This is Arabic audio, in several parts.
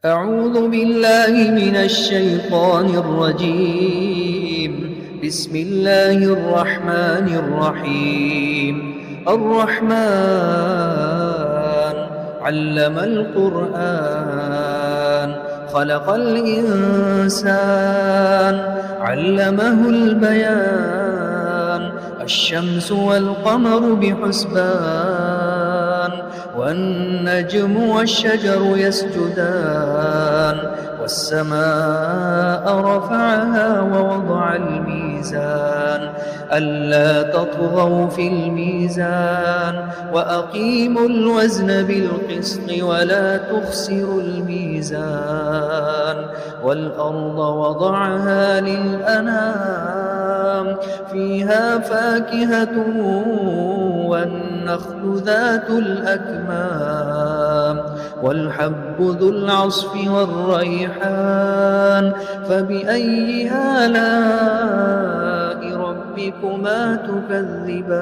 أعوذ بالله من الشيطان الرجيم. بسم الله الرحمن الرحيم. الرحمن علم القرآن خلق الإنسان علمه البيان. الشمس والقمر بحسبان والنجم والشجر يسجدان والسماء رفعها ووضع الميزان ألا تطغوا في الميزان وأقيموا الوزن بالقسط ولا تخسروا الميزان والأرض وضعها للأنام فيها فاكهة والنخل ذات الأكمام والحب ذو العصف والريحان فبأي آلاء ربكما تكذبان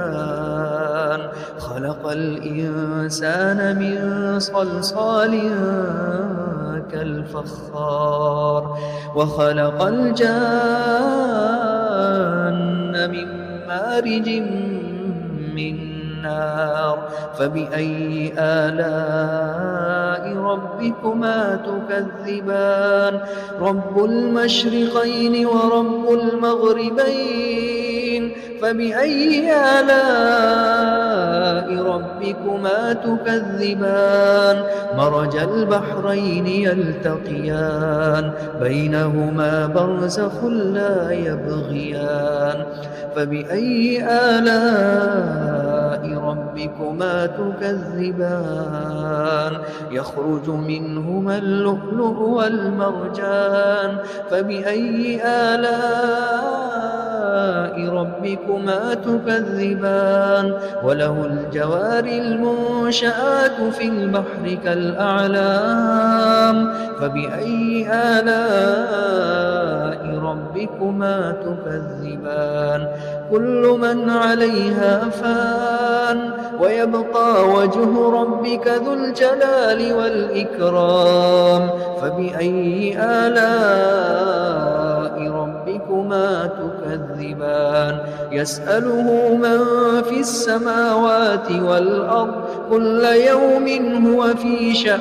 خلق الإنسان من صلصال كالفخار وخلق الجان من مارج من نار فبأي آلاء ربكما تكذبان رب المشرقين ورب المغربين فبأي آلاء ربكما تكذبان مرج البحرين يلتقيان بينهما برزخ لا يبغيان فبأي آلاء ربكما تكذبان يخرج منهما اللؤلؤ والمرجان فبأي آلاء ربكما تكذبان وله الجوار المنشآت في البحر كالأعلام فبأي آلاء ربكما تكذبان كل من عليها فان ويبقى وجه ربك ذو الجلال والإكرام فبأي آلاء ربكما تكذبان يسأله من في السماوات والأرض كل يوم هو في شأن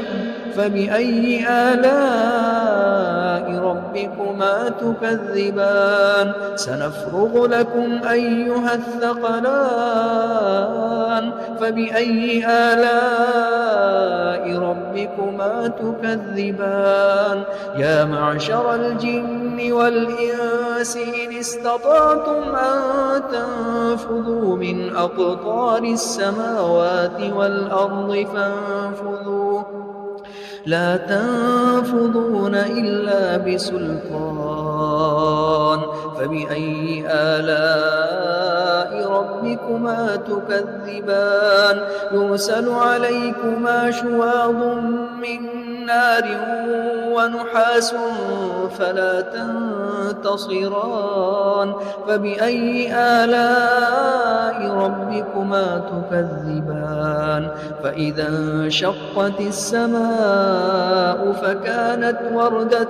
فبأي آلاء ربكما تكذبان سنفرغ لكم أيها الثقلان فبأي آلاء ربكما تكذبان يا معشر الجن والإنس إن استطعتم أن تنفذوا من أقطار السماوات والأرض فانفذوا لا تنفذون إلا بسلطان فبأي آلاء ربكما تكذبان يرسل عليكما شواظ من نار ونحاس فلا تنتصران فبأي آلاء ربكما تكذبان فإذا انشقت السماء فكانت وردة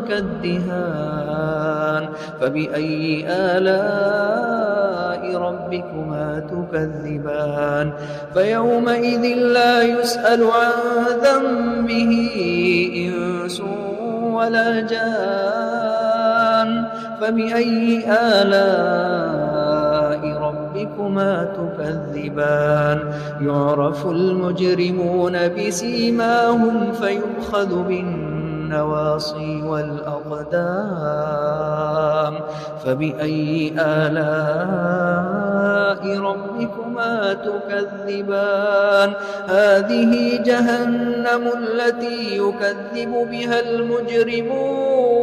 كالدهان فبأي آلاء ربكما تكذبان فيومئذ لا يسأل عن ذنبه إنس ولا جان فبأي آلاء ربكما تكذبان يعرف المجرمون بسيماهم فيؤخذ بالنواصي والأقدام فبأي آلاء ربكما تكذبان هذه جهنم التي يكذب بها المجرمون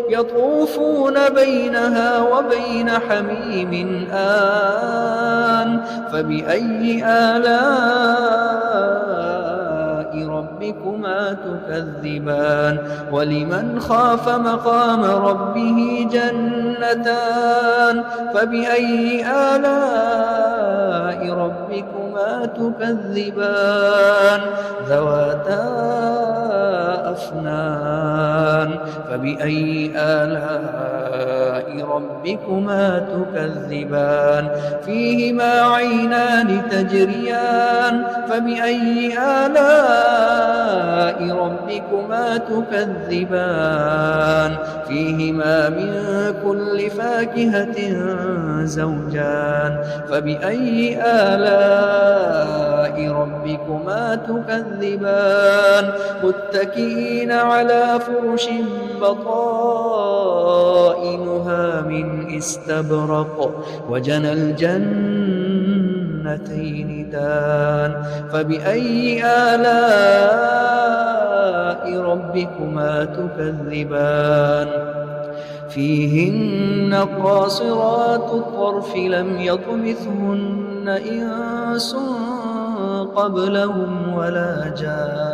يطوفون بينها وبين حميم آن فبأي آلاء ربكما تكذبان ولمن خاف مقام ربه جنتان فبأي آلاء ربكما تكذبان ذواتا وأفنان فبأي آلاء ربكما تكذبان فيهما عينان تجريان فبأي آلاء ربكما تكذبان فيهما من كل فاكهة زوجان فبأي آلاء ربكما تكذبان متكئين على فرش بطائنها من استبرق وجنى الجنتين دان فبأي آلاء ربكما تكذبان فيهن قاصرات الطرف لم يطمثهن إنس قبلهم ولا جان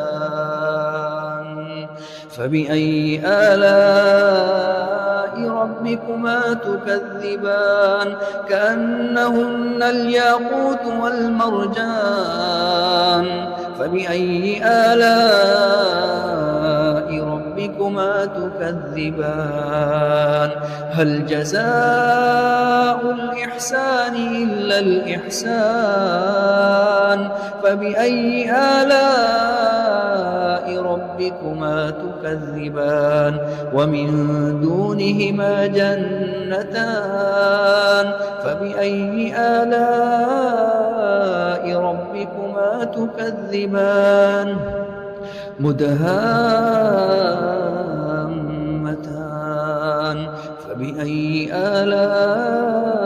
فبأي آلاء ربكما تكذبان كأنهن الياقوت والمرجان فبأي آلاء ربكما تكذبان هل جزاء الإحسان إلا الإحسان فبأي آلاء ربكما تكذبان ومن دونهما جنتان فبأي آلاء ربكما تكذبان مدهامتان فبأي آلاء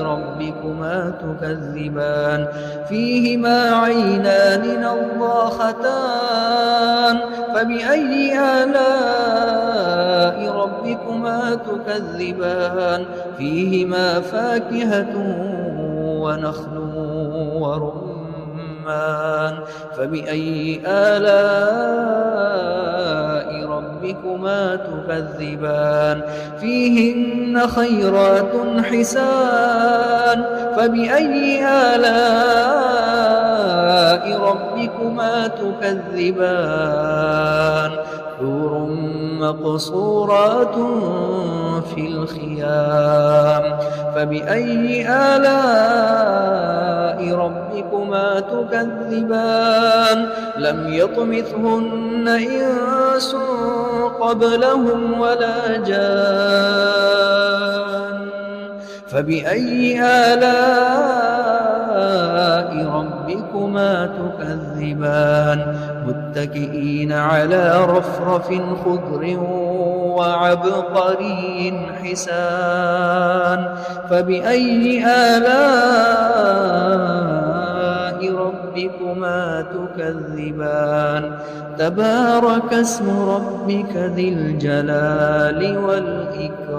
ربكما تكذبان فيهما عينان نضاختان فبأي آلاء ربكما تكذبان فيهما فاكهة ونخل ورمان فبأي آلاء ربكما تكذبان فيهن خيرات حسان فبأي آلاء ربكما تكذبان حور مقصورات في الخيام فبأي آلاء ربكما تكذبان لم يطمثهن إنس قبلهم ولا جان فبأي آلاء ربكما تكذبان متكئين على رفرف خضر وعبقري حسان فبأي آلاء ربكما تكذبان تبارك اسم ربك ذي الجلال والإكرام